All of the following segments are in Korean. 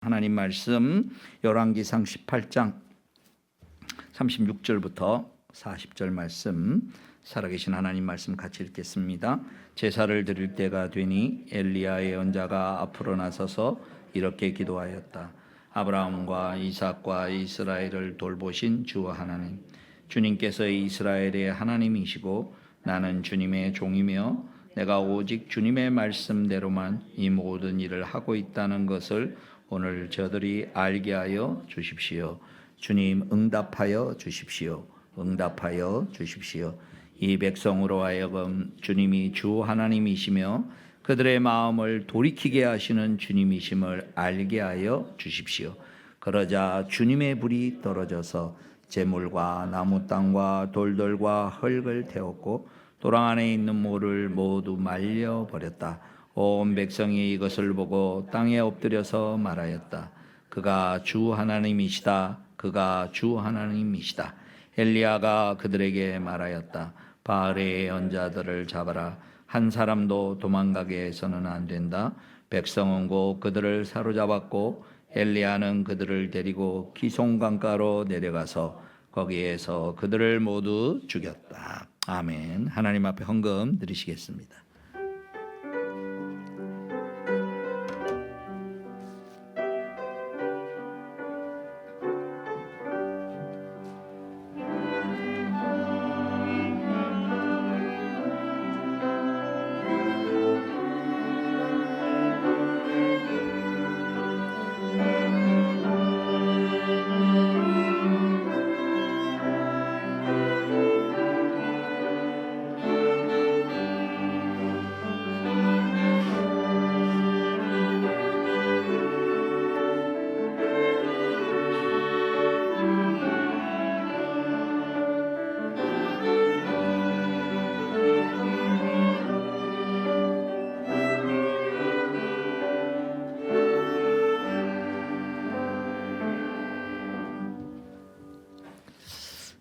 하나님 말씀 열왕기상 18장 36절부터 40절 말씀, 살아계신 하나님 말씀 같이 읽겠습니다. 제사를 드릴 때가 되니 엘리야의 언자가 앞으로 나서서 이렇게 기도하였다. 아브라함과 이삭과 이스라엘을 돌보신 주 하나님, 주님께서 이스라엘의 하나님이시고 나는 주님의 종이며 내가 오직 주님의 말씀대로만 이 모든 일을 하고 있다는 것을 오늘 저들이 알게 하여 주십시오. 주님, 응답하여 주십시오. 응답하여 주십시오. 이 백성으로 하여금 주님이 주 하나님이시며 그들의 마음을 돌이키게 하시는 주님이심을 알게 하여 주십시오. 그러자 주님의 불이 떨어져서 재물과 나무 땅과 돌들과 흙을 태웠고 도랑 안에 있는 모를 모두 말려버렸다. 온 백성이 이것을 보고 땅에 엎드려서 말하였다. 그가 주 하나님이시다. 그가 주 하나님이시다. 엘리야가 그들에게 말하였다. 바알의 언자들을 잡아라. 한 사람도 도망가게 해서는 안 된다. 백성은 곧 그들을 사로잡았고 엘리야는 그들을 데리고 기송강가로 내려가서 거기에서 그들을 모두 죽였다. 아멘. 하나님 앞에 헌금 드리시겠습니다.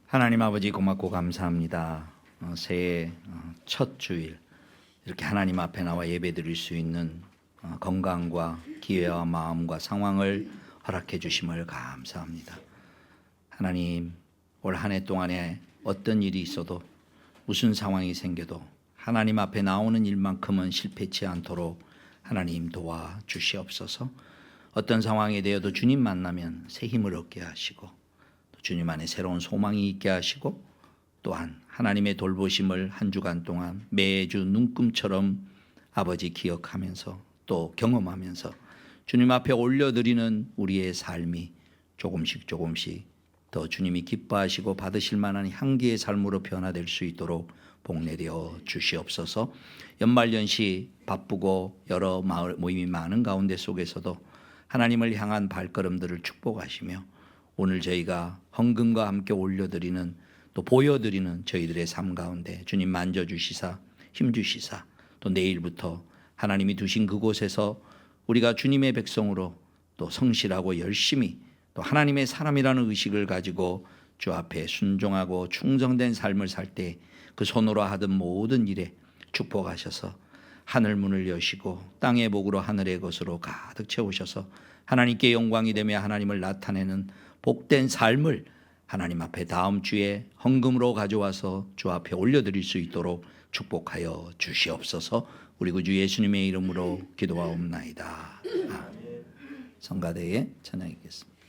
하나님 아버지 고맙고 감사합니다. 새해 첫 주일 이렇게 하나님 앞에 나와 예배 드릴 수 있는 건강과 기회와 마음과 상황을 허락해 주심을 감사합니다. 하나님, 올 한 해 동안에 어떤 일이 있어도 무슨 상황이 생겨도 하나님 앞에 나오는 일만큼은 실패치 않도록 하나님 도와 주시옵소서. 어떤 상황에 대해도 주님 만나면 새 힘을 얻게 하시고 주님 안에 새로운 소망이 있게 하시고 또한 하나님의 돌보심을 한 주간 동안 매주 눈금처럼 아버지 기억하면서 또 경험하면서 주님 앞에 올려드리는 우리의 삶이 조금씩 더 주님이 기뻐하시고 받으실 만한 향기의 삶으로 변화될 수 있도록 복내려 주시옵소서. 연말연시 바쁘고 여러 마을 모임이 많은 가운데 속에서도 하나님을 향한 발걸음들을 축복하시며 오늘 저희가 헌금과 함께 올려드리는 또 보여드리는 저희들의 삶 가운데 주님 만져주시사 힘주시사 또 내일부터 하나님이 두신 그곳에서 우리가 주님의 백성으로 또 성실하고 열심히 또 하나님의 사람이라는 의식을 가지고 주 앞에 순종하고 충성된 삶을 살 때 그 손으로 하던 모든 일에 축복하셔서 하늘 문을 여시고 땅의 복으로 하늘의 것으로 가득 채우셔서 하나님께 영광이 되며 하나님을 나타내는 복된 삶을 하나님 앞에 다음 주에 헌금으로 가져와서 주 앞에 올려드릴 수 있도록 축복하여 주시옵소서. 우리 구주 예수님의 이름으로 기도하옵나이다. 아멘. 성가대에 찬양하겠습니다.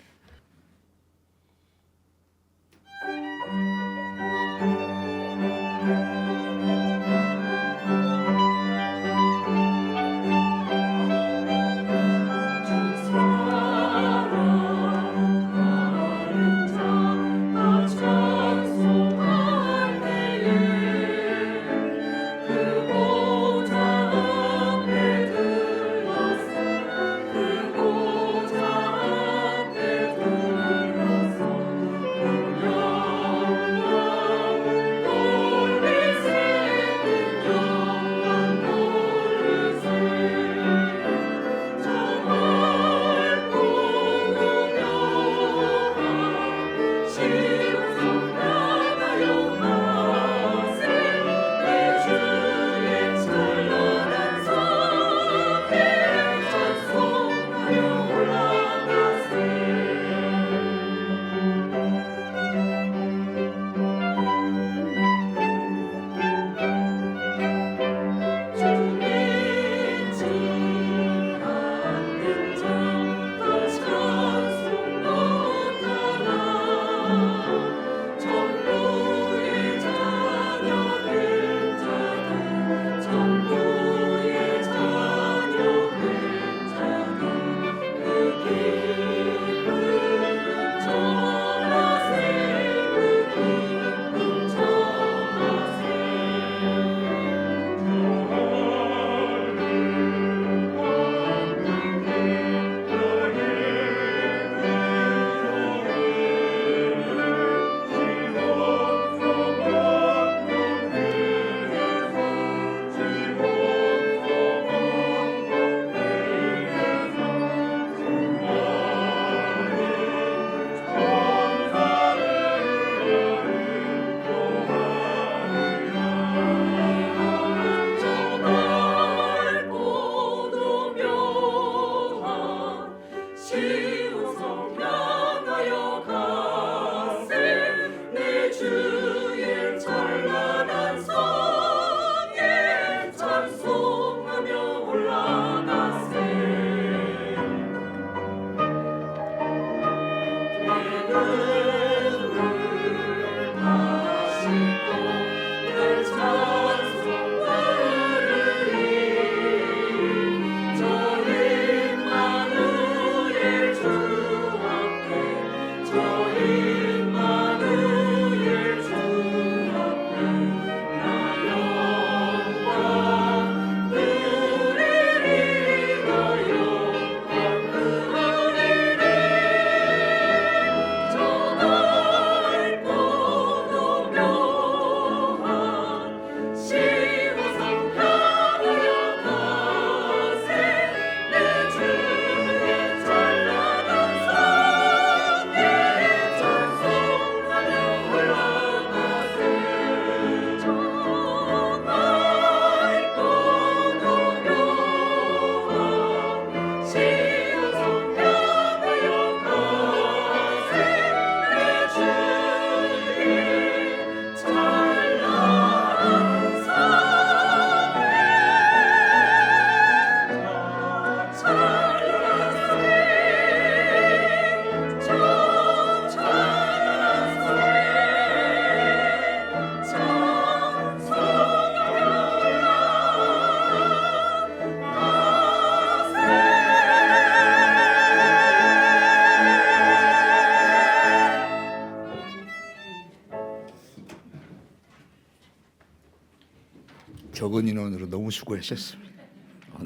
적은 인원으로 너무 수고하셨습니다.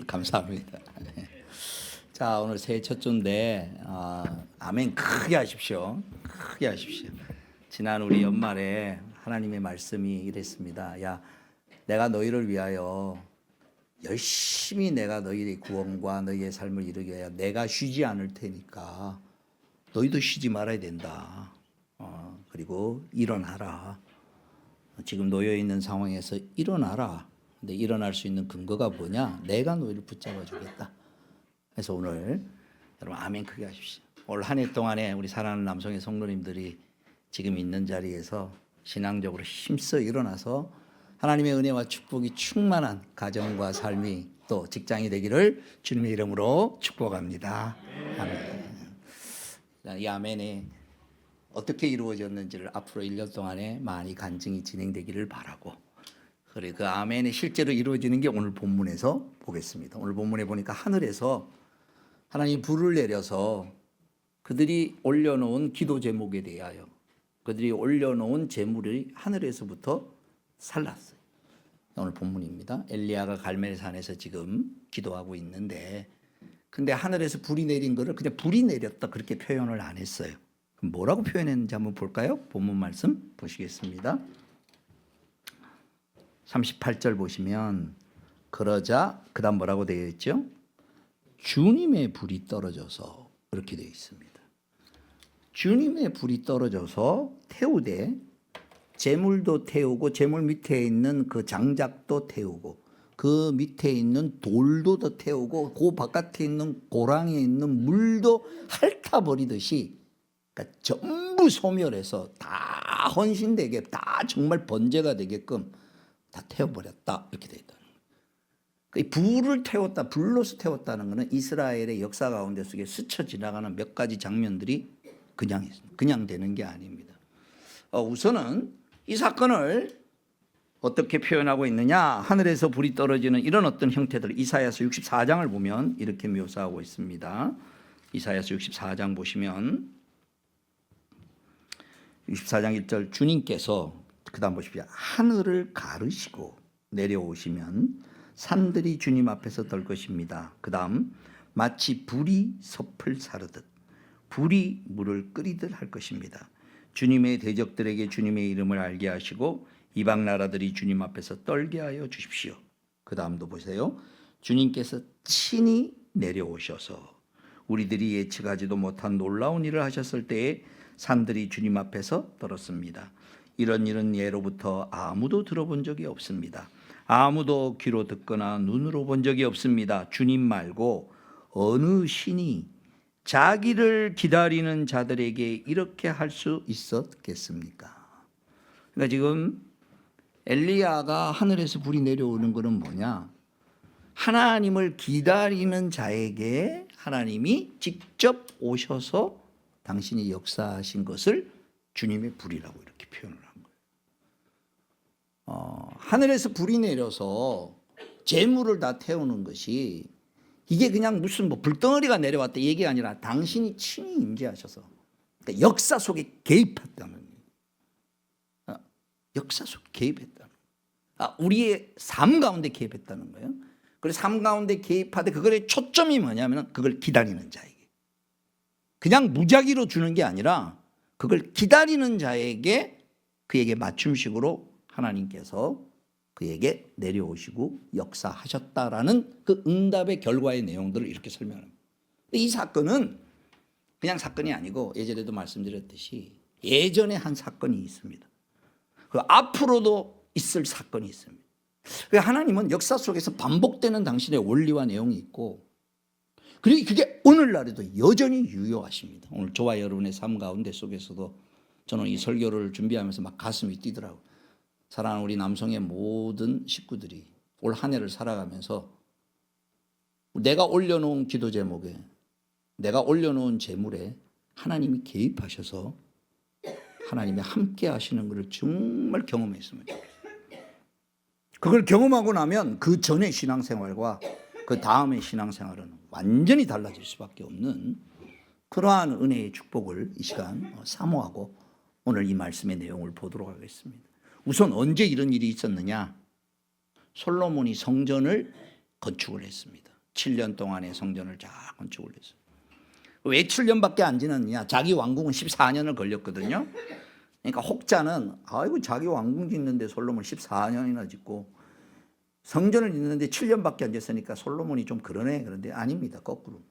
감사합니다. 자, 오늘 새해 첫 주인데 아멘 크게 하십시오. 크게 하십시오. 지난 우리 연말에 하나님의 말씀이 이랬습니다. 야, 내가 너희를 위하여 열심히 내가 너희의 구원과 너희의 삶을 이루게 하여 내가 쉬지 않을 테니까 너희도 쉬지 말아야 된다. 그리고 일어나라. 지금 놓여 있는 상황에서 일어나라. 근데 일어날 수 있는 근거가 뭐냐? 내가 너희를 붙잡아 주겠다. 그래서 오늘 여러분 아멘 크게 하십시오. 올 한 해 동안에 우리 사랑하는 남성의 성도님들이 지금 있는 자리에서 신앙적으로 힘써 일어나서 하나님의 은혜와 축복이 충만한 가정과 삶이 또 직장이 되기를 주님의 이름으로 축복합니다. 아멘. 이 아멘이 어떻게 이루어졌는지를 앞으로 1년 동안에 많이 간증이 진행되기를 바라고, 그리고 그 아멘이 실제로 이루어지는 게 오늘 본문에서 보겠습니다. 오늘 본문에 보니까 하늘에서 하나님이 불을 내려서 그들이 올려놓은 기도 제목에 대하여 그들이 올려놓은 제물이 하늘에서부터 살랐어요. 오늘 본문입니다. 엘리야가 갈멜산에서 지금 기도하고 있는데, 근데 하늘에서 불이 내린 거를 그냥 불이 내렸다 그렇게 표현을 안 했어요. 그럼 뭐라고 표현했는지 한번 볼까요? 본문 말씀 보시겠습니다. 38절 보시면 그러자 그다음 뭐라고 되어 있죠? 주님의 불이 떨어져서, 이렇게 되어 있습니다. 주님의 불이 떨어져서 태우되 재물도 태우고 재물 밑에 있는 그 장작도 태우고 그 밑에 있는 돌도 더 태우고 그 바깥에 있는 고랑에 있는 물도 핥아버리듯이, 그러니까 전부 소멸해서 다 헌신되게 다 정말 번제가 되게끔 다 태워버렸다, 이렇게 되어 있다. 불을 태웠다, 불로서 태웠다는 것은 이스라엘의 역사 가운데 속에 스쳐 지나가는 몇 가지 장면들이 그냥 되는 게 아닙니다. 우선은 이 사건을 어떻게 표현하고 있느냐, 하늘에서 불이 떨어지는 이런 어떤 형태들, 이사야서 64장을 보면 이렇게 묘사하고 있습니다. 이사야서 64장 보시면 64장 1절, 주님께서 그 다음 보십시오. 하늘을 가르시고 내려오시면 산들이 주님 앞에서 떨 것입니다. 그 다음, 마치 불이 섭을 사르듯 불이 물을 끓이듯 할 것입니다. 주님의 대적들에게 주님의 이름을 알게 하시고 이방 나라들이 주님 앞에서 떨게 하여 주십시오. 그 다음도 보세요. 주님께서 친히 내려오셔서 우리들이 예측하지도 못한 놀라운 일을 하셨을 때에 산들이 주님 앞에서 떨었습니다. 이런 일은 예로부터 아무도 들어본 적이 없습니다. 아무도 귀로 듣거나 눈으로 본 적이 없습니다. 주님 말고 어느 신이 자기를 기다리는 자들에게 이렇게 할 수 있었겠습니까? 그러니까 지금 엘리야가 하늘에서 불이 내려오는 것은 뭐냐? 하나님을 기다리는 자에게 하나님이 직접 오셔서 당신이 역사하신 것을 주님의 불이라고 이렇게 표현을 한 거예요. 하늘에서 불이 내려서 재물을 다 태우는 것이 이게 그냥 무슨 뭐 불덩어리가 내려왔다 얘기가 아니라 당신이 친히 임재하셔서 그러니까 역사 속에 개입했다는 거예요. 역사 속에 개입했다는 거예요. 우리의 삶 가운데 개입했다는 거예요. 그래서 삶 가운데 개입하되 그거의 초점이 뭐냐면 그걸 기다리는 자에게. 그냥 무작위로 주는 게 아니라 그걸 기다리는 자에게 그에게 맞춤식으로 하나님께서 그에게 내려오시고 역사하셨다라는 그 응답의 결과의 내용들을 이렇게 설명합니다. 이 사건은 그냥 사건이 아니고 예전에도 말씀드렸듯이 예전에 한 사건이 있습니다. 그 앞으로도 있을 사건이 있습니다. 하나님은 역사 속에서 반복되는 당신의 원리와 내용이 있고 그리고 그게 오늘날에도 여전히 유효하십니다. 오늘 저와 여러분의 삶 가운데 속에서도 저는 이 설교를 준비하면서 막 가슴이 뛰더라고요. 사랑하는 우리 남성의 모든 식구들이 올 한 해를 살아가면서 내가 올려놓은 기도 제목에 내가 올려놓은 제물에 하나님이 개입하셔서 하나님이 함께 하시는 것을 정말 경험했으면 좋겠어요. 그걸 경험하고 나면 그 전의 신앙생활과 그 다음의 신앙생활은 완전히 달라질 수밖에 없는 그러한 은혜의 축복을 이 시간 사모하고 오늘 이 말씀의 내용을 보도록 하겠습니다. 우선 언제 이런 일이 있었느냐? 솔로몬이 성전을 건축을 했습니다. 7년 동안의 성전을 쫙 건축을 했어요. 왜 7년밖에 안 지났느냐? 자기 왕궁은 14년을 걸렸거든요. 그러니까 혹자는 아이고 자기 왕궁 짓는데 솔로몬 14년이나 짓고 성전을 짓는데 7년밖에 안 됐으니까 솔로몬이 좀 그러네. 그런데 아닙니다. 거꾸로.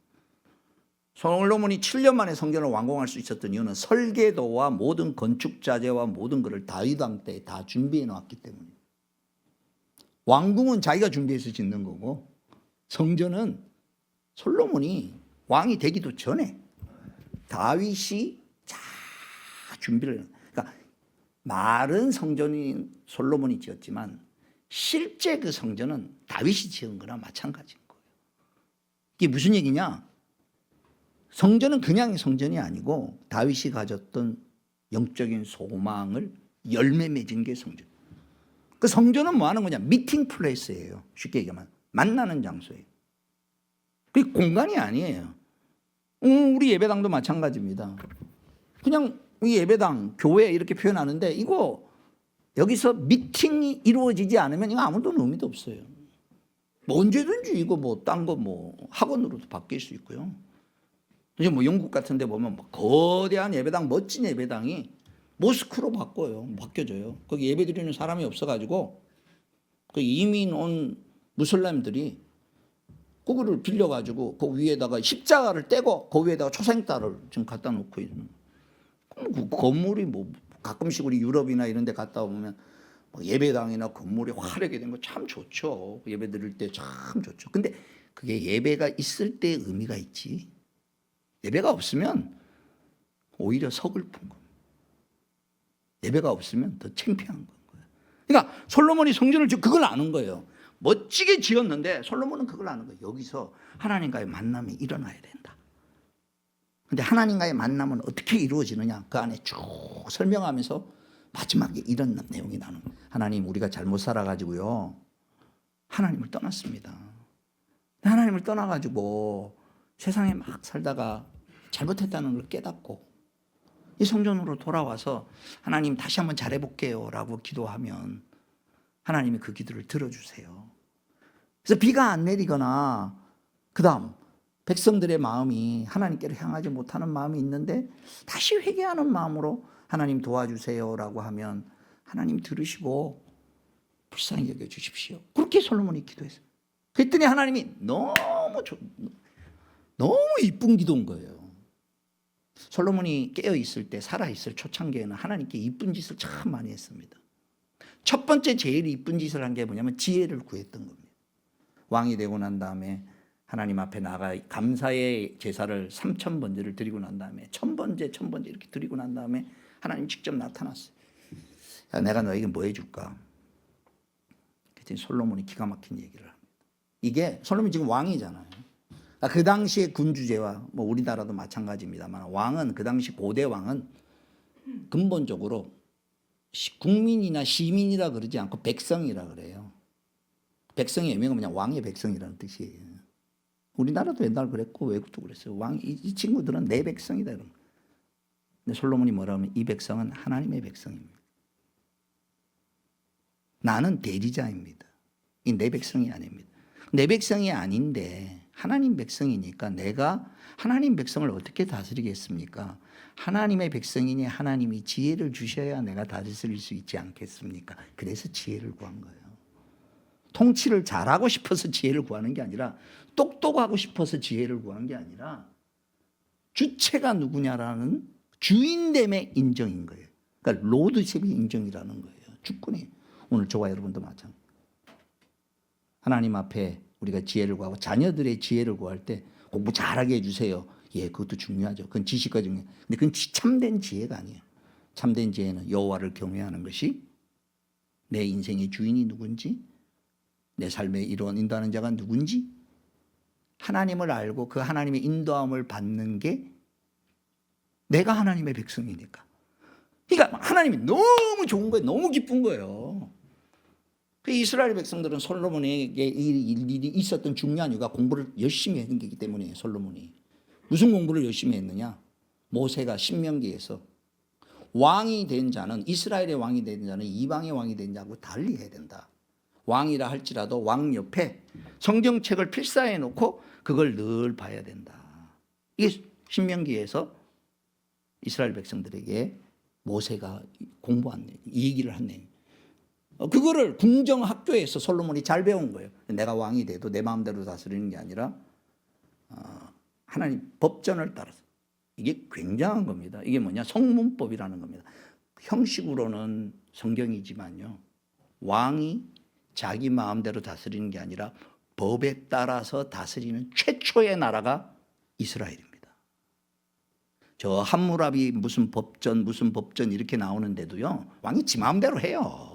솔로몬이 7년 만에 성전을 완공할 수 있었던 이유는 설계도와 모든 건축 자재와 모든 것을 다윗 왕 때 다 준비해 놓았기 때문입니다. 왕궁은 자기가 준비해서 짓는 거고 성전은 솔로몬이 왕이 되기도 전에 다윗이 다 준비를 해요. 그러니까 말은 성전인 솔로몬이 지었지만 실제 그 성전은 다윗이 지은 거나 마찬가지인 거예요. 이게 무슨 얘기냐? 성전은 그냥 성전이 아니고 다윗이 가졌던 영적인 소망을 열매 맺은 게 성전. 그 성전은 뭐 하는 거냐? 미팅 플레이스예요. 쉽게 얘기하면 만나는 장소예요. 그게 공간이 아니에요. 우리 예배당도 마찬가지입니다. 그냥 우리 예배당, 교회 이렇게 표현하는데 이거 여기서 미팅이 이루어지지 않으면 이거 아무도 의미도 없어요. 뭐 언제든지 이거 뭐 딴 거 뭐 학원으로도 바뀔 수 있고요. 이제 뭐 영국 같은 데 보면 뭐 거대한 예배당, 멋진 예배당이 모스크로 바뀌어져요. 거기 예배 드리는 사람이 없어가지고 그 이민 온 무슬림들이 그거를 빌려가지고 그 위에다가 십자가를 떼고 그 위에다가 초생딸을 지금 갖다 놓고 있는. 그 건물이 뭐 가끔씩 우리 유럽이나 이런 데 갔다 오면 뭐 예배당이나 건물이 화려하게 된 거 참 좋죠. 예배 드릴 때 참 좋죠. 근데 그게 예배가 있을 때 의미가 있지. 예배가 없으면 오히려 서글픈 겁니다. 예배가 없으면 더 창피한 거예요. 그러니까 솔로몬이 성전을 짓고 그걸 아는 거예요. 멋지게 지었는데 솔로몬은 그걸 아는 거예요. 여기서 하나님과의 만남이 일어나야 된다. 근데 하나님과의 만남은 어떻게 이루어지느냐? 그 안에 쭉 설명하면서 마지막에 이런 내용이 나오는 거예요. 하나님, 우리가 잘못 살아가지고요 하나님을 떠났습니다. 하나님을 떠나가지고 세상에 막 살다가 잘못했다는 걸 깨닫고 이 성전으로 돌아와서 하나님 다시 한번 잘해볼게요 라고 기도하면 하나님이 그 기도를 들어주세요. 그래서 비가 안 내리거나 그 다음 백성들의 마음이 하나님께로 향하지 못하는 마음이 있는데 다시 회개하는 마음으로 하나님 도와주세요 라고 하면 하나님 들으시고 불쌍히 여겨주십시오. 그렇게 솔로몬이 기도했어요. 그랬더니 하나님이 너무 이쁜 기도인 거예요. 솔로몬이 깨어있을 때 살아있을 초창기에는 하나님께 이쁜 짓을 참 많이 했습니다. 첫 번째 제일 이쁜 짓을 한 게 뭐냐면 지혜를 구했던 겁니다. 왕이 되고 난 다음에 하나님 앞에 나가 감사의 제사를 3,000번제를 드리고 난 다음에 1,000번제 이렇게 드리고 난 다음에 하나님 직접 나타났어요. 야, 내가 너에게 뭐 해줄까? 그랬더니 솔로몬이 기가 막힌 얘기를 합니다. 이게 솔로몬이 지금 왕이잖아요. 그 당시의 군주제와 뭐 우리나라도 마찬가지입니다만 왕은 그 당시 고대 왕은 근본적으로 국민이나 시민이라 그러지 않고 백성이라 그래요. 백성의 의미가 그냥 왕의 백성이라는 뜻이에요. 우리나라도 옛날 그랬고 외국도 그랬어요. 이 친구들은 내 백성이다. 이런. 근데 솔로몬이 뭐라 하면 이 백성은 하나님의 백성입니다. 나는 대리자입니다. 이 내 백성이 아닙니다. 내 백성이 아닌데 하나님 백성이니까 내가 하나님 백성을 어떻게 다스리겠습니까? 하나님의 백성이니 하나님이 지혜를 주셔야 내가 다스릴 수 있지 않겠습니까? 그래서 지혜를 구한 거예요. 통치를 잘하고 싶어서 지혜를 구하는 게 아니라 똑똑하고 싶어서 지혜를 구한 게 아니라 주체가 누구냐라는 주인됨의 인정인 거예요. 그러니까 로드십의 인정이라는 거예요. 주권이. 오늘 저와 여러분도 마찬가지. 하나님 앞에 우리가 지혜를 구하고 자녀들의 지혜를 구할 때 공부 잘하게 해주세요. 예, 그것도 중요하죠. 그건 지식과 중요해요. 근데 그건 참된 지혜가 아니에요. 참된 지혜는 여호와를 경외하는 것이 내 인생의 주인이 누군지, 내 삶의 일원 인도하는 자가 누군지, 하나님을 알고 그 하나님의 인도함을 받는 게 내가 하나님의 백성이니까. 그러니까 하나님이 너무 좋은 거예요. 너무 기쁜 거예요. 그 이스라엘 백성들은 솔로몬에게 일이 있었던 중요한 이유가 공부를 열심히 했기 때문이에요. 솔로몬이. 무슨 공부를 열심히 했느냐? 모세가 신명기에서 왕이 된 자는, 이스라엘의 왕이 된 자는 이방의 왕이 된 자하고 달리 해야 된다. 왕이라 할지라도 왕 옆에 성경책을 필사해 놓고 그걸 늘 봐야 된다. 이게 신명기에서 이스라엘 백성들에게 모세가 공부한 내용, 이 얘기를 한 내용. 그거를 궁정학교에서 솔로몬이 잘 배운 거예요. 내가 왕이 돼도 내 마음대로 다스리는 게 아니라 하나님 법전을 따라서. 이게 굉장한 겁니다. 이게 뭐냐? 성문법이라는 겁니다. 형식으로는 성경이지만요, 왕이 자기 마음대로 다스리는 게 아니라 법에 따라서 다스리는 최초의 나라가 이스라엘입니다. 저 함무라비 무슨 법전 이렇게 나오는데도요, 왕이 지 마음대로 해요.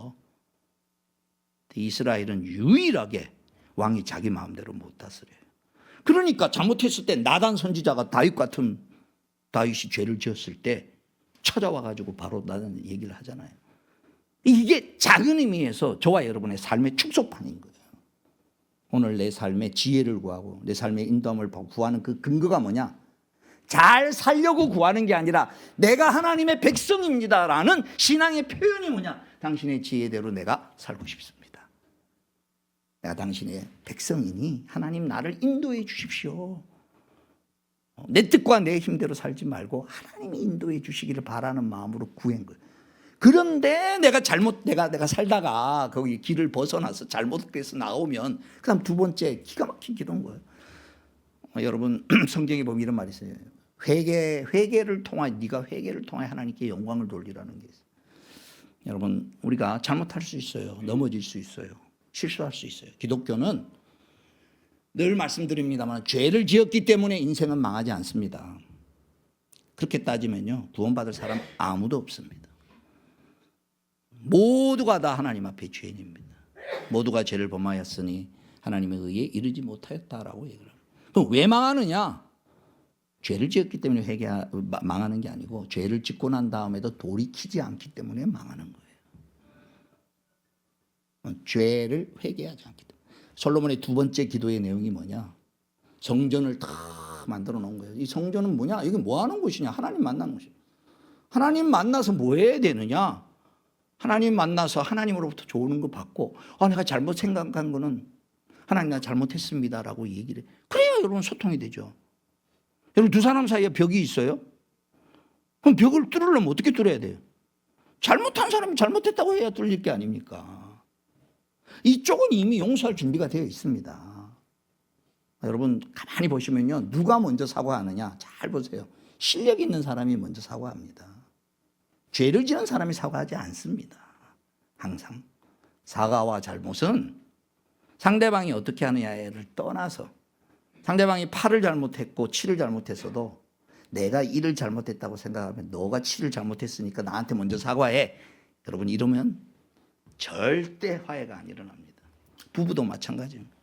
이스라엘은 유일하게 왕이 자기 마음대로 못 다스려요. 그러니까 잘못했을 때 나단 선지자가 다윗이 죄를 지었을 때 찾아와 가지고 바로 나단 얘기를 하잖아요. 이게 작은 의미에서 저와 여러분의 삶의 축소판인 거예요. 오늘 내 삶의 지혜를 구하고 내 삶의 인도함을 구하는 그 근거가 뭐냐? 잘 살려고 구하는 게 아니라 내가 하나님의 백성입니다라는 신앙의 표현이 뭐냐? 당신의 지혜대로 내가 살고 싶습니다. 내가 당신의 백성이니 하나님 나를 인도해 주십시오. 내 뜻과 내 힘대로 살지 말고 하나님이 인도해 주시기를 바라는 마음으로 구한 거예요. 그런데 내가 살다가 거기 길을 벗어나서 잘못해서 나오면 그다음 두 번째 기가 막힌 기도인 거예요. 여러분 성경에 보면 이런 말이 있어요. 회개를 통하여 네가 회개를 통하여 하나님께 영광을 돌리라는 게 있어요. 여러분 우리가 잘못할 수 있어요. 넘어질 수 있어요. 실수할 수 있어요. 기독교는 늘 말씀드립니다만 죄를 지었기 때문에 인생은 망하지 않습니다. 그렇게 따지면요, 구원받을 사람 아무도 없습니다. 모두가 다 하나님 앞에 죄인입니다. 모두가 죄를 범하였으니 하나님의 의에 이르지 못하였다라고 얘기를 합니다. 그럼 왜 망하느냐? 죄를 지었기 때문에 망하는 게 아니고 죄를 짓고 난 다음에도 돌이키지 않기 때문에 망하는 거예요. 죄를 회개하지 않기 때문에. 솔로몬의 두 번째 기도의 내용이 뭐냐? 성전을 다 만들어 놓은 거예요. 이 성전은 뭐냐? 이게 뭐 하는 곳이냐? 하나님 만나는 곳이에요. 하나님 만나서 뭐 해야 되느냐? 하나님 만나서 하나님으로부터 좋은 거 받고, 내가 잘못 생각한 거는 하나님 나 잘못했습니다라고 얘기를 해요. 그래야 여러분 소통이 되죠. 여러분 두 사람 사이에 벽이 있어요? 그럼 벽을 뚫으려면 어떻게 뚫어야 돼요? 잘못한 사람이 잘못했다고 해야 뚫릴 게 아닙니까? 이쪽은 이미 용서할 준비가 되어 있습니다. 여러분 가만히 보시면요, 누가 먼저 사과하느냐? 잘 보세요. 실력 있는 사람이 먼저 사과합니다. 죄를 지은 사람이 사과하지 않습니다. 항상 사과와 잘못은 상대방이 어떻게 하느냐를 떠나서, 상대방이 8을 잘못했고 7을 잘못했어도 내가 1을 잘못했다고 생각하면 너가 7을 잘못했으니까 나한테 먼저 사과해. 여러분 이러면 절대 화해가 안 일어납니다. 부부도 마찬가지입니다.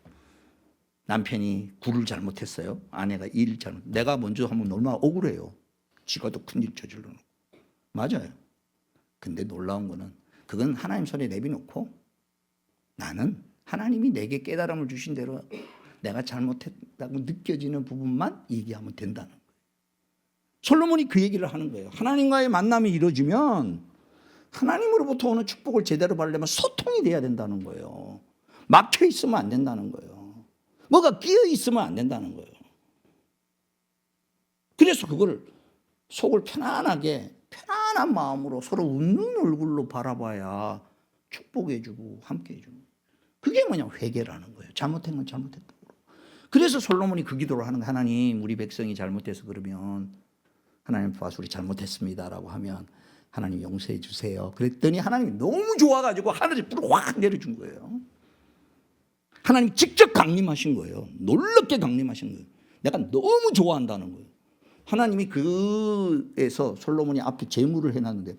남편이 굴을 잘못했어요. 아내가 일 잘못. 내가 먼저 하면 얼마나 억울해요. 지가 더 큰일 저질러 놓고. 맞아요. 근데 놀라운 거는 그건 하나님 손에 내비놓고 나는 하나님이 내게 깨달음을 주신 대로 내가 잘못했다고 느껴지는 부분만 얘기하면 된다는 거예요. 솔로몬이 그 얘기를 하는 거예요. 하나님과의 만남이 이루어지면 하나님으로부터 오는 축복을 제대로 받으려면 소통이 돼야 된다는 거예요. 막혀 있으면 안 된다는 거예요. 뭐가 끼어 있으면 안 된다는 거예요. 그래서 그걸 속을 편안한 마음으로 서로 웃는 얼굴로 바라봐야 축복해주고 함께해주는 거예요. 그게 뭐냐? 회개라는 거예요. 잘못한 건 잘못했다고. 그래서 솔로몬이 그 기도를 하는 거예요. 하나님, 우리 백성이 잘못해서 그러면 하나님 봐서 우리 잘못했습니다라고 하면 하나님 용서해 주세요. 그랬더니 하나님이 너무 좋아가지고 하늘에 불을 확 내려준 거예요. 하나님 직접 강림하신 거예요. 놀랍게 강림하신 거예요. 내가 너무 좋아한다는 거예요. 하나님이 그에서 솔로몬이 앞에 제물을 해놨는데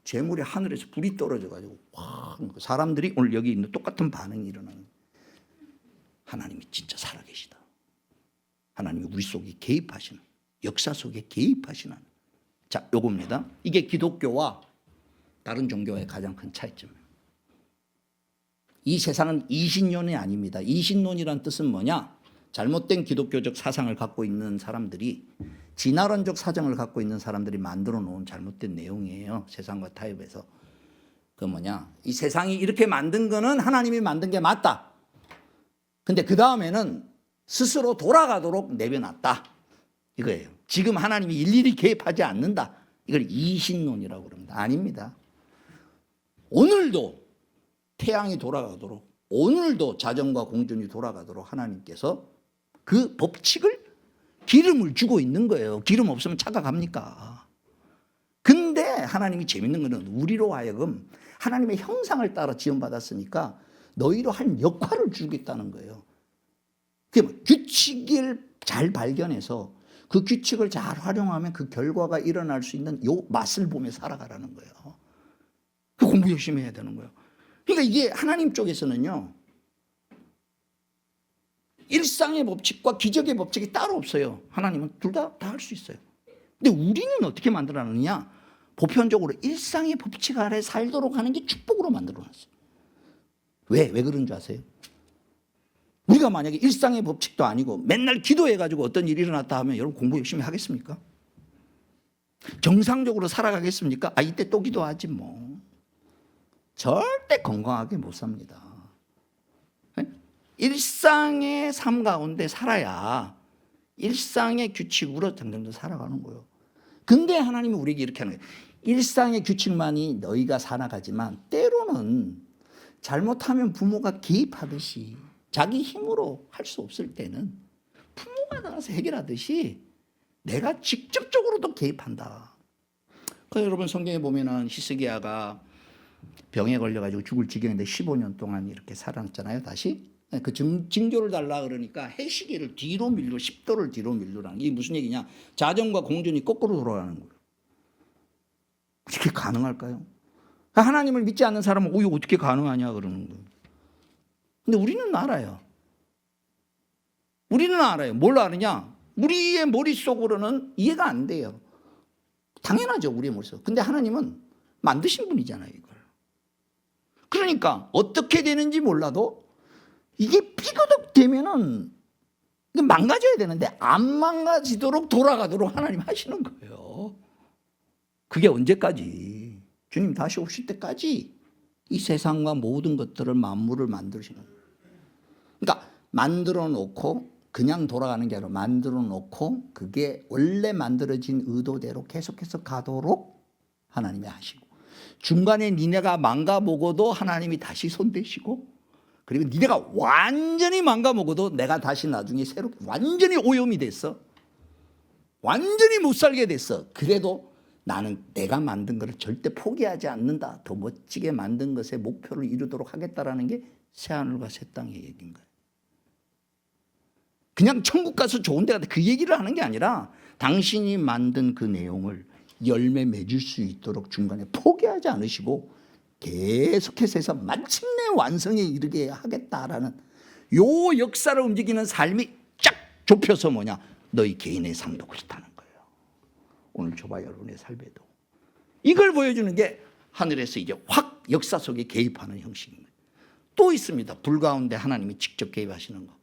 제물에 하늘에서 불이 떨어져가지고 확 사람들이 오늘 여기 있는 똑같은 반응이 일어나는 거예요. 하나님이 진짜 살아계시다. 하나님이 우리 속에 개입하시는, 역사 속에 개입하시는. 자, 요겁니다. 이게 기독교와 다른 종교의 가장 큰 차이점이에요. 이 세상은 이신론이 아닙니다. 이신론이란 뜻은 뭐냐? 잘못된 기독교적 사상을 갖고 있는 사람들이, 진화론적 사정을 갖고 있는 사람들이 만들어 놓은 잘못된 내용이에요. 세상과 타협해서. 그 뭐냐? 이 세상이 이렇게 만든 거는 하나님이 만든 게 맞다. 근데 그 다음에는 스스로 돌아가도록 내려놨다. 이거예요. 지금 하나님이 일일이 개입하지 않는다. 이걸 이신론이라고 그럽니다. 아닙니다. 오늘도 태양이 돌아가도록, 오늘도 자전과 공전이 돌아가도록 하나님께서 그 법칙을, 기름을 주고 있는 거예요. 기름 없으면 차가 갑니까? 근데 하나님이 재밌는 거는 우리로 하여금 하나님의 형상을 따라 지원받았으니까 너희로 할 역할을 주겠다는 거예요. 그게 규칙을 잘 발견해서 그 규칙을 잘 활용하면 그 결과가 일어날 수 있는 요 맛을 보며 살아가라는 거예요. 그 공부 열심히 해야 되는 거예요. 그러니까 이게 하나님 쪽에서는요, 일상의 법칙과 기적의 법칙이 따로 없어요. 하나님은 둘 다 할 수 있어요. 근데 우리는 어떻게 만들어놨느냐? 보편적으로 일상의 법칙 아래 살도록 하는 게 축복으로 만들어놨어요. 왜 그런 줄 아세요? 우리가 만약에 일상의 법칙도 아니고 맨날 기도해가지고 어떤 일이 일어났다 하면 여러분 공부 열심히 하겠습니까? 정상적으로 살아가겠습니까? 이때 또 기도하지 뭐. 절대 건강하게 못 삽니다. 일상의 삶 가운데 살아야 일상의 규칙으로 점점 살아가는 거예요. 근데 하나님이 우리에게 이렇게 하는 거예요. 일상의 규칙만이 너희가 살아가지만 때로는 잘못하면 부모가 개입하듯이 자기 힘으로 할 수 없을 때는 부모가 나가서 해결하듯이 내가 직접적으로도 개입한다. 그래서 여러분 성경에 보면은 히스기야가 병에 걸려가지고 죽을 지경인데 15년 동안 이렇게 살았잖아요. 다시 그 징조를 달라 그러니까 해시계를 뒤로 밀고 10도를 뒤로 밀로라는 게 무슨 얘기냐? 자전과 공전이 거꾸로 돌아가는 거예요. 어떻게 가능할까요? 하나님을 믿지 않는 사람은 이거 어떻게 가능하냐 그러는 거예요. 근데 우리는 알아요. 우리는 알아요. 뭘 아느냐? 우리의 머릿속으로는 이해가 안 돼요. 당연하죠, 우리의 머릿속. 근데 하나님은 만드신 분이잖아요, 이걸. 그러니까 어떻게 되는지 몰라도 이게 삐그덕 되면은 이게 망가져야 되는데 안 망가지도록 돌아가도록 하나님 하시는 거예요. 그게 언제까지? 주님 다시 오실 때까지 이 세상과 모든 것들을 만물을 만드시는 거예요. 그러니까 만들어 놓고 그냥 돌아가는 게 아니라 만들어 놓고 그게 원래 만들어진 의도대로 계속해서 가도록 하나님이 하시고, 중간에 니네가 망가먹어도 하나님이 다시 손대시고, 그리고 니네가 완전히 망가먹어도 내가 다시 나중에 새롭게 완전히 오염이 됐어, 완전히 못 살게 됐어. 그래도 나는 내가 만든 것을 절대 포기하지 않는다. 더 멋지게 만든 것의 목표를 이루도록 하겠다라는 게 새하늘과 새 땅의 얘기인 거예요. 그냥 천국 가서 좋은 데 가다 그 얘기를 하는 게 아니라 당신이 만든 그 내용을 열매 맺을 수 있도록 중간에 포기하지 않으시고 계속해서 해서 마침내 완성에 이르게 하겠다라는 요 역사를 움직이는 삶이 쫙 좁혀서 뭐냐? 너희 개인의 삶도 그렇다는 거예요. 오늘 저와 여러분의 삶에도 이걸 보여주는 게 하늘에서 이제 확 역사 속에 개입하는 형식입니다. 또 있습니다. 불 가운데 하나님이 직접 개입하시는 거.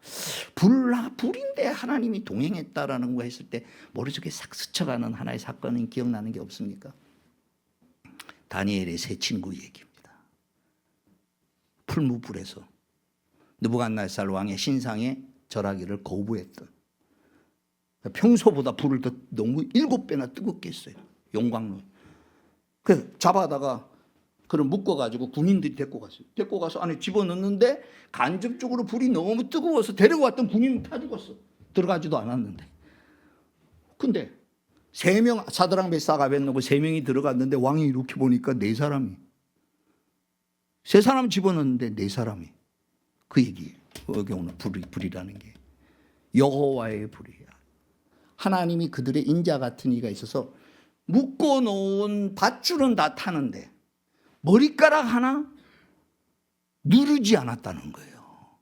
불인데 하나님이 동행했다라는 거 했을 때 머릿속에 싹 스쳐가는 하나의 사건은 기억나는 게 없습니까? 다니엘의 세 친구 얘기입니다. 풀무불에서 느부갓네살 왕의 신상에 절하기를 거부했던, 평소보다 불을 더 너무 7배나 뜨겁게 했어요. 용광로. 그래서 잡아다가 그걸 묶어가지고 군인들이 데리고 갔어요. 데리고 가서 안에 집어넣는데 간접적으로 불이 너무 뜨거워서 데려왔던 군인은 다 죽었어. 들어가지도 않았는데. 근데 3명, 사드락 메삭 아벳느고 3명이 들어갔는데 왕이 이렇게 보니까 4사람이, 3사람 집어넣는데 4사람이. 그 얘기예요. 여기 오늘 불이라는 게 여호와의 불이야. 하나님이 그들의 인자 같은 이가 있어서 묶어놓은 밧줄은 다 타는데 머리카락 하나 누르지 않았다는 거예요.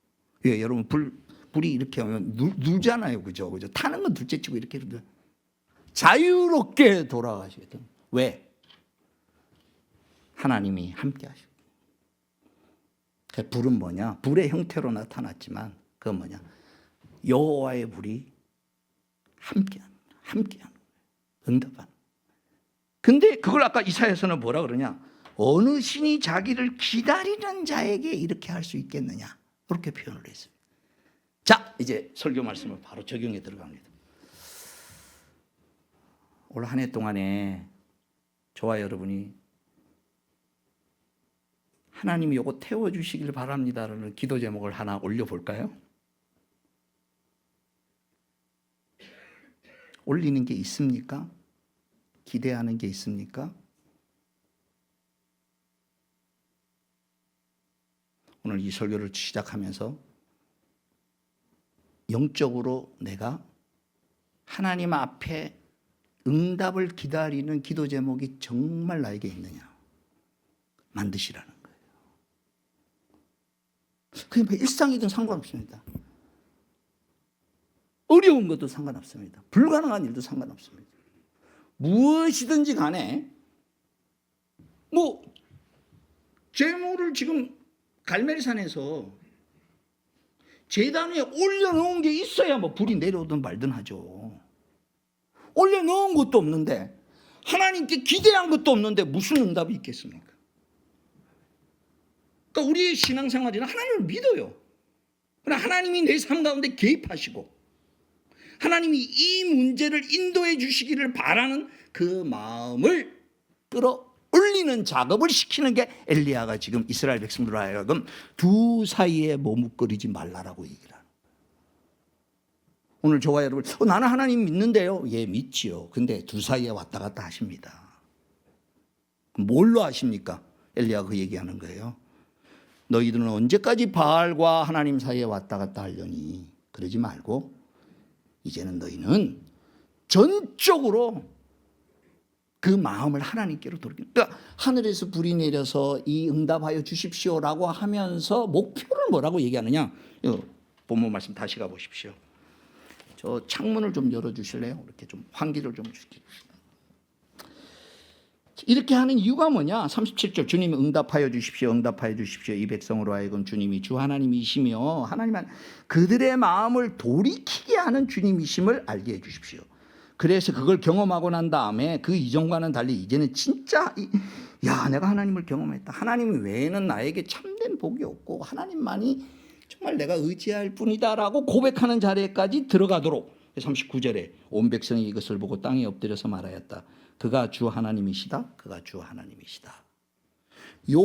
예, 여러분 불이 이렇게 하면 누르잖아요, 그죠? 타는 건 둘째치고 이렇게 자유롭게 돌아가시거든. 왜? 하나님이 함께 하시고. 불은 뭐냐? 불의 형태로 나타났지만 그건 뭐냐? 여호와의 불이 함께하는 거예요. 응답하는. 근데 그걸 아까 이사야서는 뭐라 그러냐? 어느 신이 자기를 기다리는 자에게 이렇게 할 수 있겠느냐? 그렇게 표현을 했습니다. 자, 이제 설교 말씀을 바로 적용해 들어갑니다. 올 한 해 동안에 저와 여러분이 하나님이 요거 태워주시길 바랍니다라는 기도 제목을 하나 올려볼까요? 올리는 게 있습니까? 기대하는 게 있습니까? 오늘 이 설교를 시작하면서 영적으로 내가 하나님 앞에 응답을 기다리는 기도 제목이 정말 나에게 있느냐 만드시라는 거예요. 그냥 일상이든 상관없습니다. 어려운 것도 상관없습니다. 불가능한 일도 상관없습니다. 무엇이든지 간에 제물을 지금 갈멜산에서 제단 위에 올려놓은 게 있어야 불이 내려오든 말든 하죠. 올려놓은 것도 없는데, 하나님께 기대한 것도 없는데 무슨 응답이 있겠습니까? 그러니까 우리의 신앙생활이나 하나님을 믿어요. 그러나 하나님이 내 삶 가운데 개입하시고 하나님이 이 문제를 인도해 주시기를 바라는 그 마음을 끌어올리는 작업을 시키는 게 엘리야가 지금 이스라엘 백성들로 하여금 두 사이에 머뭇거리지 말라라고 얘기를 하는 거예요. 오늘 저와 여러분, 나는 하나님 믿는데요. 예, 믿지요. 근데 두 사이에 왔다 갔다 하십니다. 뭘로 하십니까? 엘리야가 그 얘기하는 거예요. 너희들은 언제까지 바알과 하나님 사이에 왔다 갔다 하려니? 그러지 말고 이제는 너희는 전적으로 그 마음을 하나님께로 돌리는. 그러니까 하늘에서 불이 내려서 이 응답하여 주십시오라고 하면서 목표를 뭐라고 얘기하느냐? 본문 말씀 다시 가보십시오. 저 창문을 좀 열어주실래요? 이렇게 좀 환기를 좀 주십시오. 이렇게 하는 이유가 뭐냐? 37절 주님이 응답하여 주십시오. 응답하여 주십시오. 이 백성으로 하여금 주님이 주 하나님이시며 하나님은 그들의 마음을 돌이키게 하는 주님이심을 알게 해 주십시오. 그래서 그걸 경험하고 난 다음에 그 이전과는 달리 이제는 진짜 내가 하나님을 경험했다. 하나님 외에는 나에게 참된 복이 없고 하나님만이 정말 내가 의지할 뿐이다라고 고백하는 자리까지 들어가도록 39절에 온 백성이 이것을 보고 땅에 엎드려서 말하였다. 그가 주 하나님이시다. 그가 주 하나님이시다. 요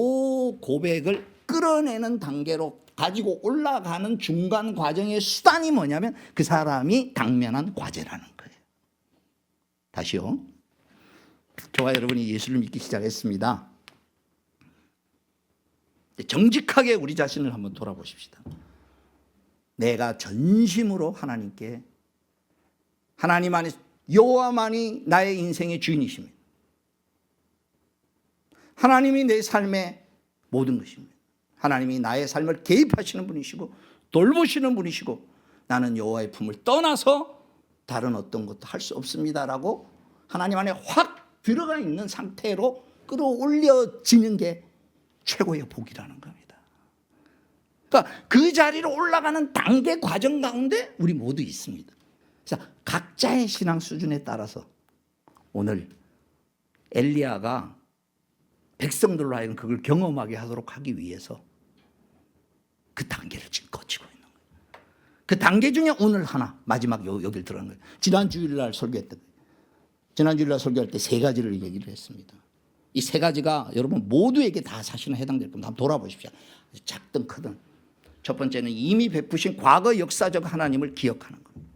고백을 끌어내는 단계로 가지고 올라가는 중간 과정의 수단이 뭐냐면 그 사람이 당면한 과제라는 거예요. 다시요. 저와 여러분이 예수를 믿기 시작했습니다. 정직하게 우리 자신을 한번 돌아보십시다. 내가 전심으로 하나님께, 하나님 안에 여호와만이 나의 인생의 주인이십니다. 하나님이 내 삶의 모든 것입니다. 하나님이 나의 삶을 개입하시는 분이시고 돌보시는 분이시고 나는 여호와의 품을 떠나서 다른 어떤 것도 할 수 없습니다라고 하나님 안에 확 들어가 있는 상태로 끌어올려지는 게 최고의 복이라는 겁니다. 그러니까 그 자리로 올라가는 단계 과정 가운데 우리 모두 있습니다. 그래서 각자의 신앙 수준에 따라서 오늘 엘리야가 백성들로 하여금 그걸 경험하게 하도록 하기 위해서 그 단계를 지금 거치고 있는 거예요. 그 단계 중에 오늘 하나 마지막 여기를 들어간 거예요. 지난 주일날 설교했던 거예요. 지난 주일날 설교할 때 세 가지를 얘기를 했습니다. 이 세 가지가 여러분 모두에게 다 사실은 해당될 겁니다. 한번 돌아보십시오. 작든 크든. 첫 번째는 이미 베푸신 과거 역사적 하나님을 기억하는 겁니다.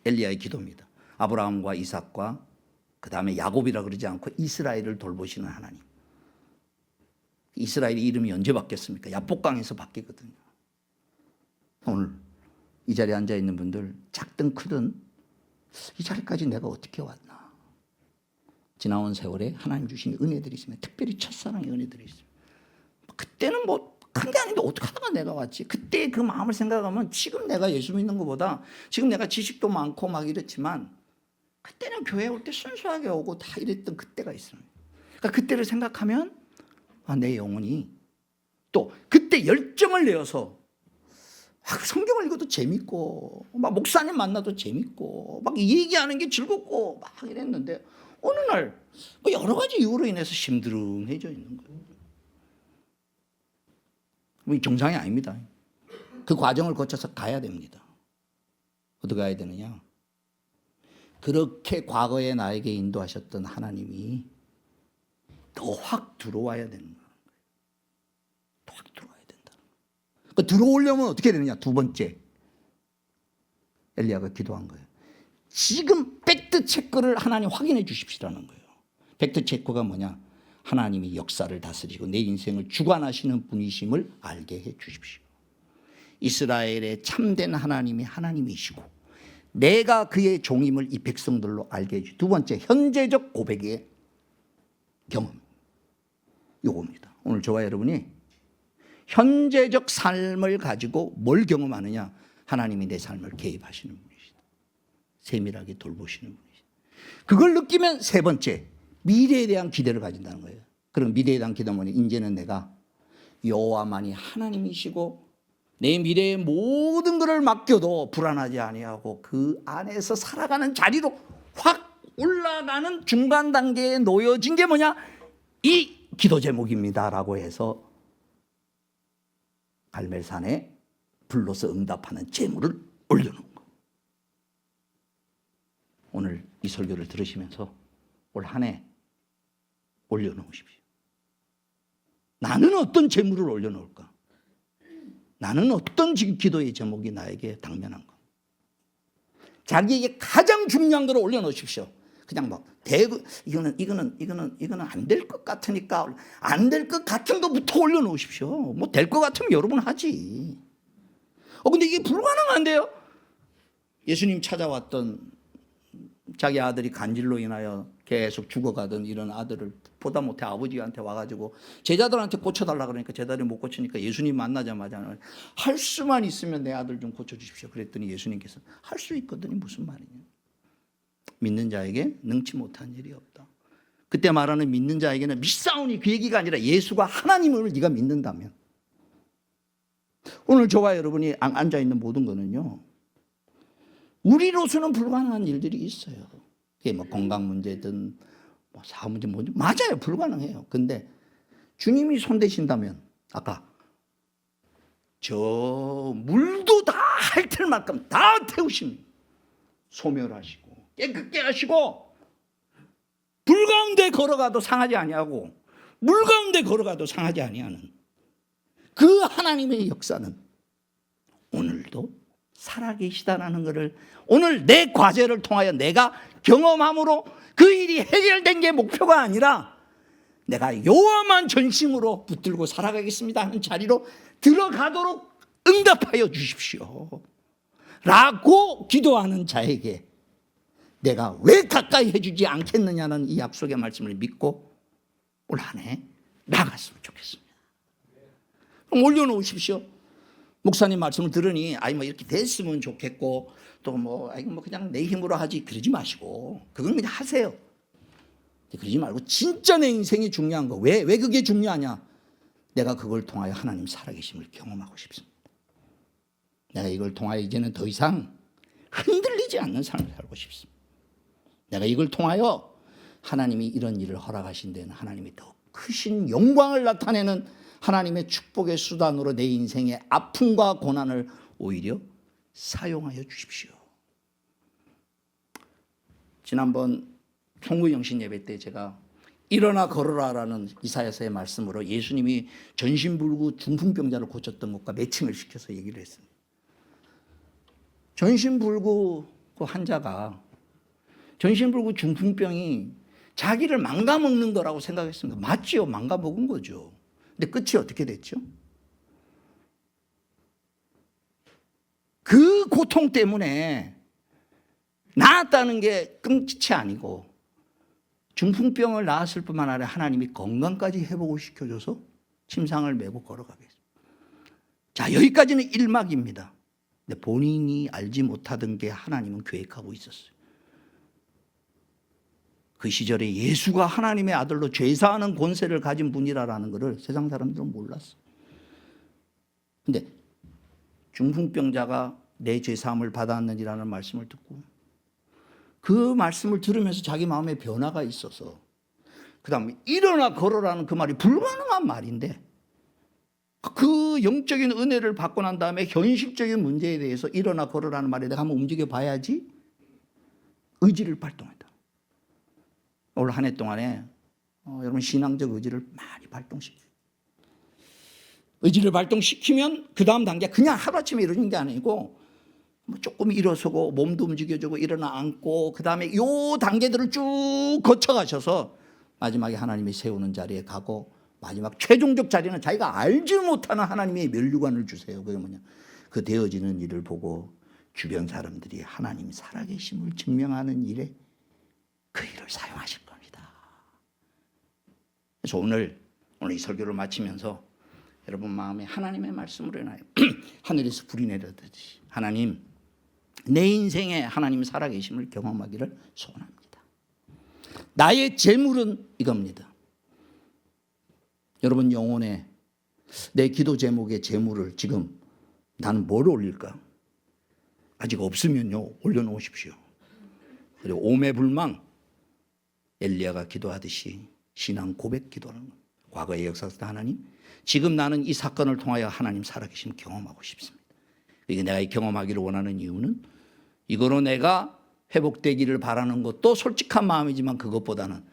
엘리야의 기도입니다. 아브라함과 이삭과 그 다음에 야곱이라 그러지 않고 이스라엘을 돌보시는 하나님. 이스라엘의 이름이 언제 바뀌었습니까? 야복강에서 바뀌거든요. 오늘 이 자리에 앉아있는 분들 작든 크든 이 자리까지 내가 어떻게 왔나. 지나온 세월에 하나님 주신 은혜들이 있으면 특별히 첫사랑의 은혜들이 있습니다. 그때는 뭐 큰 게 아닌데 어떻게 하다가 내가 왔지. 그때 그 마음을 생각하면 지금 내가 예수 믿는 것보다 지금 내가 지식도 많고 막 이랬지만 그때는 교회 올 때 순수하게 오고 다 이랬던 그때가 있습니다. 그러니까 그때를 생각하면 내 영혼이 또 그때 열정을 내어서 성경을 읽어도 재밌고 막 목사님 만나도 재밌고 막 얘기하는 게 즐겁고 막 이랬는데 어느 날 여러 가지 이유로 인해서 심드렁해져 있는 거예요. 정상이 아닙니다. 그 과정을 거쳐서 가야 됩니다. 어떻게 가야 되느냐? 그렇게 과거에 나에게 인도하셨던 하나님이 더 확 들어와야 되는 거예요. 확 들어와야 된다. 그러니까 들어오려면 어떻게 되느냐? 두 번째, 엘리야가 기도한 거예요. 지금 팩트 체크를 하나님 확인해 주십시오라는 거예요. 팩트 체크가 뭐냐? 하나님이 역사를 다스리고 내 인생을 주관하시는 분이심을 알게 해 주십시오. 이스라엘의 참된 하나님이 하나님이시고 내가 그의 종임을 이 백성들로 알게 해주십시오. 두 번째, 현재적 고백의 경험. 요겁니다. 오늘 저와 여러분이 현재적 삶을 가지고 뭘 경험하느냐? 하나님이 내 삶을 개입하시는 분이시다. 세밀하게 돌보시는 분이시다. 그걸 느끼면 세 번째, 미래에 대한 기대를 가진다는 거예요. 그럼 미래에 대한 기대는 뭐냐? 이제는 내가 여호와만이 하나님이시고 내 미래의 모든 것을 맡겨도 불안하지 아니하고 그 안에서 살아가는 자리로 확 올라가는 중간 단계에 놓여진 게 뭐냐? 이 기도 제목입니다라고 해서 갈멜산에 불로서 응답하는 제물을 올려놓은 거. 오늘 이 설교를 들으시면서 올 한 해 올려놓으십시오. 나는 어떤 제물을 올려놓을까? 나는 어떤 지금 기도의 제목이 나에게 당면한가? 자기에게 가장 중요한 걸 올려놓으십시오. 그냥 막 이거는 안 될 것 같으니까 안 될 것 같은 것부터 올려놓으십시오. 뭐 될 것 같으면 여러분 하지. 근데 이게 불가능한데요? 예수님 찾아왔던 자기 아들이 간질로 인하여 계속 죽어가던 이런 아들을 보다 못해 아버지한테 와가지고 제자들한테 고쳐달라 그러니까 제자들이 못 고치니까 예수님 만나자마자 할 수만 있으면 내 아들 좀 고쳐주십시오. 그랬더니 예수님께서 할 수 있거든요. 무슨 말이냐? 믿는 자에게 능치 못한 일이 없다. 그때 말하는 믿는 자에게는 믿사오니 그 얘기가 아니라 예수가 하나님을 네가 믿는다면 오늘 저와 여러분이 앉아있는 모든 거는요 우리로서는 불가능한 일들이 있어요. 그게 뭐 건강 문제든 뭐 사업 문제 뭐든 맞아요. 불가능해요. 근데 주님이 손대신다면 아까 저 물도 다 핥을 만큼 다 태우십니다. 소멸하시고 깨끗게 하시고 불 가운데 걸어가도 상하지 아니하고 물 가운데 걸어가도 상하지 아니하는 그 하나님의 역사는 오늘도 살아계시다라는 것을 오늘 내 과제를 통하여 내가 경험함으로 그 일이 해결된 게 목표가 아니라 내가 여호와만 전심으로 붙들고 살아가겠습니다 하는 자리로 들어가도록 응답하여 주십시오 라고 기도하는 자에게 내가 왜 가까이 해주지 않겠느냐는 이 약속의 말씀을 믿고 올 한 해 나갔으면 좋겠습니다. 그럼 올려놓으십시오. 목사님 말씀을 들으니 뭐 이렇게 됐으면 좋겠고 또 뭐 그냥 내 힘으로 하지 그러지 마시고 그건 그냥 하세요. 그러지 말고 진짜 내 인생이 중요한 거. 왜 그게 중요하냐? 내가 그걸 통하여 하나님 살아계심을 경험하고 싶습니다. 내가 이걸 통하여 이제는 더 이상 흔들리지 않는 삶을 살고 싶습니다. 내가 이걸 통하여 하나님이 이런 일을 허락하신 데는 하나님이 더 크신 영광을 나타내는 하나님의 축복의 수단으로 내 인생의 아픔과 고난을 오히려 사용하여 주십시오. 지난번 통구영신 예배 때 제가 일어나 걸어라라는 이사야서의 말씀으로 예수님이 전신불구 중풍병자를 고쳤던 것과 매칭을 시켜서 얘기를 했습니다. 전신불구 그 환자가 전신불구 중풍병이 자기를 망가먹는 거라고 생각했습니다. 맞지요? 망가먹은 거죠. 근데 끝이 어떻게 됐죠? 그 고통 때문에 나았다는 게 끔찍이 아니고 중풍병을 나았을 뿐만 아니라 하나님이 건강까지 회복을 시켜줘서 침상을 메고 걸어가게 했습니다. 자, 여기까지는 1막입니다. 근데 본인이 알지 못하던 게 하나님은 계획하고 있었어요. 그 시절에 예수가 하나님의 아들로 죄사하는 권세를 가진 분이라는 것을 세상 사람들은 몰랐어요. 근데 중풍병자가 내 죄사함을 받았느니라는 말씀을 듣고 그 말씀을 들으면서 자기 마음에 변화가 있어서 그 다음에 일어나 걸어라는 그 말이 불가능한 말인데 그 영적인 은혜를 받고 난 다음에 현실적인 문제에 대해서 일어나 걸어라는 말에 내가 한번 움직여 봐야지 의지를 발동했다. 올 한 해 동안에 여러분 신앙적 의지를 많이 발동시켜요. 의지를 발동시키면 그 다음 단계 그냥 하루아침에 이루어지는 게 아니고 조금 일어서고 몸도 움직여주고 일어나 앉고 그 다음에 요 단계들을 쭉 거쳐가셔서 마지막에 하나님이 세우는 자리에 가고 마지막 최종적 자리는 자기가 알지 못하는 하나님의 면류관을 주세요. 그게 뭐냐? 그 되어지는 일을 보고 주변 사람들이 하나님 살아계심을 증명하는 일에 그 일을 사용하실 겁니다. 그래서 오늘 이 설교를 마치면서 여러분 마음에 하나님의 말씀을 해놔요. 하늘에서 불이 내려듯이 하나님 내 인생에 하나님 살아계심을 경험하기를 소원합니다. 나의 재물은 이겁니다. 여러분 영혼에 내 기도 제목의 재물을 지금 나는 뭘 올릴까? 아직 없으면요 올려놓으십시오. 그리고 오매불망 엘리야가 기도하듯이 신앙 고백 기도하는 겁니다. 과거의 역사에서 하나님 지금 나는 이 사건을 통하여 하나님 살아계심 경험하고 싶습니다. 이게 내가 경험하기를 원하는 이유는 이거로 내가 회복되기를 바라는 것도 솔직한 마음이지만 그것보다는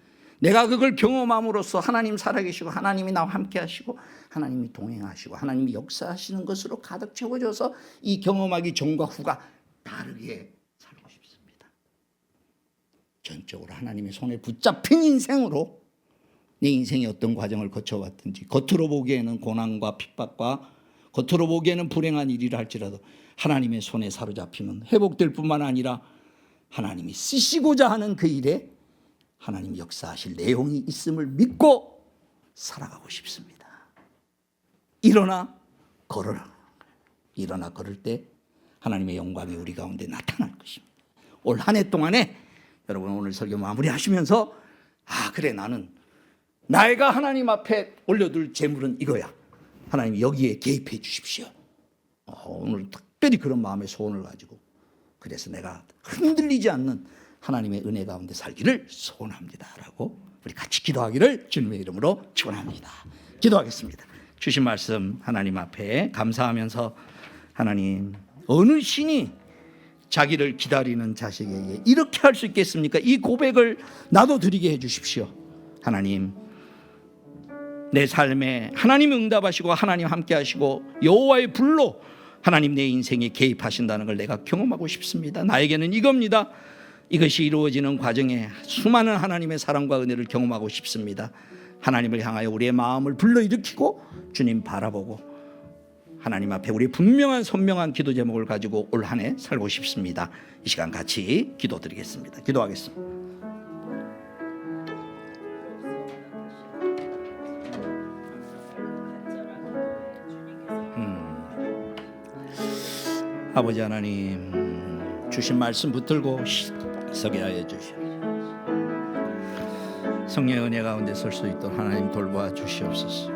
내가 그걸 경험함으로써 하나님 살아계시고 하나님이 나와 함께 하시고 하나님이 동행하시고 하나님이 역사하시는 것으로 가득 채워져서 이 경험하기 전과 후가 다르게 살고 싶습니다. 전적으로 하나님의 손에 붙잡힌 인생으로 내 인생이 어떤 과정을 거쳐왔든지 겉으로 보기에는 고난과 핍박과 겉으로 보기에는 불행한 일이라 할지라도 하나님의 손에 사로잡히면 회복될 뿐만 아니라 하나님이 쓰시고자 하는 그 일에 하나님 역사하실 내용이 있음을 믿고 살아가고 싶습니다. 일어나 걸어라. 일어나 걸을 때 하나님의 영광이 우리 가운데 나타날 것입니다. 올 한 해 동안에 여러분 오늘 설교 마무리하시면서 그래 나는 내가 하나님 앞에 올려둘 재물은 이거야. 하나님 여기에 개입해 주십시오. 오늘 특별히 그런 마음의 소원을 가지고 그래서 내가 흔들리지 않는 하나님의 은혜 가운데 살기를 소원합니다 라고 우리 같이 기도하기를 주님의 이름으로 축원합니다. 기도하겠습니다. 주신 말씀 하나님 앞에 감사하면서 하나님 어느 신이 자기를 기다리는 자식에게 이렇게 할 수 있겠습니까? 이 고백을 나도 드리게 해 주십시오. 하나님 내 삶에 하나님 응답하시고 하나님 함께 하시고 여호와의 불로 하나님 내 인생에 개입하신다는 걸 내가 경험하고 싶습니다. 나에게는 이겁니다. 이것이 이루어지는 과정에 수많은 하나님의 사랑과 은혜를 경험하고 싶습니다. 하나님을 향하여 우리의 마음을 불러일으키고 주님 바라보고 하나님 앞에 우리 분명한 선명한 기도 제목을 가지고 올 한 해 살고 싶습니다. 이 시간 같이 기도드리겠습니다. 기도하겠습니다. 아버지 하나님, 주신 말씀 붙들고 서게 하여 주시옵소서. 성령의 은혜 가운데 설 수 있도록 하나님 돌보아 주시옵소서.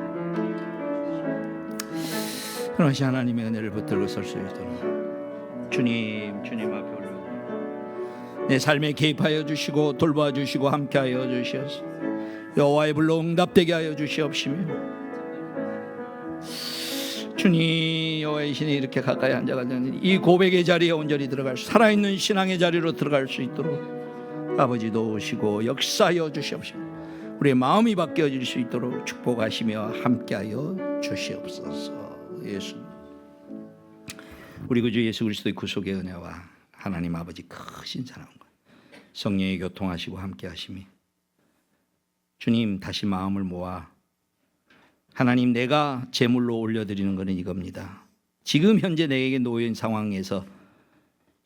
그러시 하나님의 은혜를 붙들고 설 수 있도록 주님 앞에 올려 내 삶에 개입하여 주시고 돌보아 주시고 함께하여 주시옵소서. 여호와의 불로 응답되게 하여 주시옵시며, 주님 여호와의 신이 이렇게 가까이 앉아가는 이 고백의 자리에 온전히 들어갈 수, 살아있는 신앙의 자리로 들어갈 수 있도록 아버지 도우시고 역사하여 주시옵시고, 우리의 마음이 바뀌어질 수 있도록 축복하시며 함께하여 주시옵소서. 예수, 우리 구주 예수 그리스도의 구속의 은혜와 하나님 아버지 크신 사랑과 성령의 교통하시고 함께하심이, 주님 다시 마음을 모아 하나님, 내가 제물로 올려드리는 것은 이겁니다. 지금 현재 내게 놓인 상황에서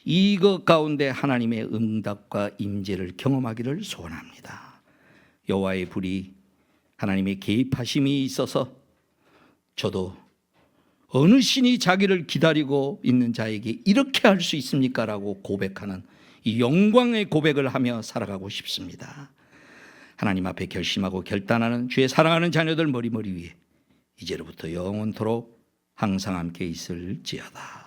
이것 가운데 하나님의 응답과 임재를 경험하기를 소원합니다. 여호와의 불이 하나님의 개입하심이 있어서 저도 어느 신이 자기를 기다리고 있는 자에게 이렇게 할 수 있습니까? 라고 고백하는 이 영광의 고백을 하며 살아가고 싶습니다. 하나님 앞에 결심하고 결단하는 주의 사랑하는 자녀들 머리머리 위에 이제로부터 영원토록 항상 함께 있을지어다.